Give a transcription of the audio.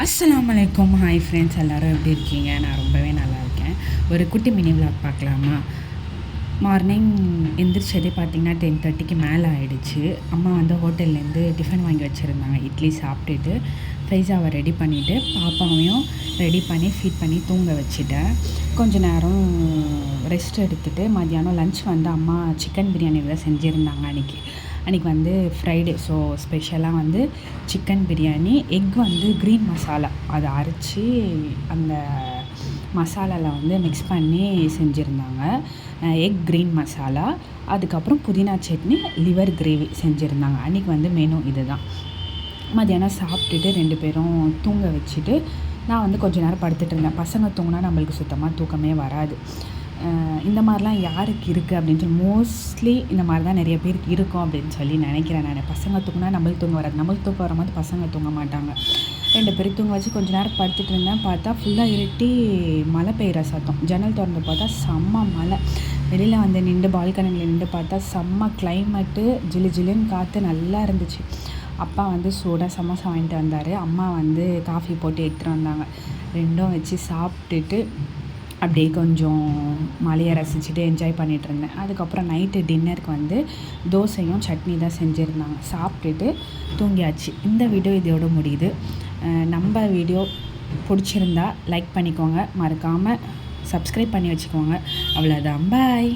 அஸ்ஸலாமு அலைக்கும். Hi friends, எல்லோரும் எப்படி இருக்கீங்க? நான் ரொம்பவே நல்லா இருக்கேன். ஒரு குட்டி மினி விளாக் பார்க்கலாமா? மார்னிங் எந்திரிச்சதே பார்த்திங்கன்னா 10:30க்கு மேலே ஆகிடுச்சு. அம்மா வந்து ஹோட்டல்லேருந்து டிஃபன் வாங்கி வச்சுருந்தாங்க. இட்லி சாப்பிட்டுட்டு ஃபைஸாவை ரெடி பண்ணிவிட்டு பாப்பாவையும் ரெடி பண்ணி ஃபீட் பண்ணி தூங்க வச்சுட்டேன். கொஞ்ச நேரம் ரெஸ்ட் எடுத்துகிட்டு மத்தியானம் லன்ச் வந்து அம்மா சிக்கன் பிரியாணி தான் செஞ்சுருந்தாங்க. அன்றைக்கி வந்து ஃப்ரைடே, ஸோ ஸ்பெஷலாக வந்து சிக்கன் பிரியாணி, எக் வந்து க்ரீன் மசாலா அதை அரைச்சி அந்த மசாலாவில் வந்து மிக்ஸ் பண்ணி செஞ்சுருந்தாங்க. எக் க்ரீன் மசாலா, அதுக்கப்புறம் புதினா சட்னி, லிவர் கிரேவி செஞ்சுருந்தாங்க. அன்றைக்கி வந்து மெனு இது தான். மத்தியானம் சாப்பிட்டுட்டு 2 பேரும் தூங்க வச்சுட்டு நான் வந்து கொஞ்சம் நேரம் படுத்துட்டு இருந்தேன். பசங்க தூங்கினா நம்மளுக்கு சுத்தமாக தூக்கமே வராது. இந்த மாதிரிலாம் யாருக்கு இருக்குது அப்படின்னு சொல்லி, மோஸ்ட்லி இந்த மாதிரி தான் நிறைய பேருக்கு இருக்கும் அப்படின்னு சொல்லி நினைக்கிறேன் நான். பசங்க தூங்கினா நம்மளுக்கு தூங்க வராது, நம்மளுக்கு தூக்கம் வரும்போது பசங்க தூங்க மாட்டாங்க. 2 பேரும் தூங்க வச்சு கொஞ்சம் நேரம் படுத்துட்டு இருந்தேன். பார்த்தா ஃபுல்லாக இருட்டி மழை பெய்கிற சத்தம். ஜன்னல் திறந்து பார்த்தா செம்ம மழை. வெளியில் வந்து நின்று பால்கனியில் நின்று பார்த்தா செம்ம கிளைமேட்டு, ஜிலு ஜிலுன்னு காற்று நல்லா இருந்துச்சு. அப்பா வந்து சூடாக சமோசா வாங்கிட்டு வந்தார். அம்மா வந்து காஃபி போட்டு எடுத்துகிட்டு வந்தாங்க. ரெண்டும் வச்சு சாப்பிட்டுட்டு அப்படியே கொஞ்சம் மழையை ரசிச்சுட்டு என்ஜாய் பண்ணிகிட்டு இருந்தேன். அதுக்கப்புறம் நைட்டு டின்னருக்கு வந்து தோசையும் சட்னி தான் செஞ்சுருந்தாங்க. சாப்பிட்டுட்டு தூங்கியாச்சு. இந்த வீடியோ இதோட முடியுது. நம்ம வீடியோ பிடிச்சிருந்தா லைக் பண்ணிக்கோங்க, மறக்காமல் சப்ஸ்கிரைப் பண்ணி வச்சுக்கோங்க. அவ்வளோதான், பாய்.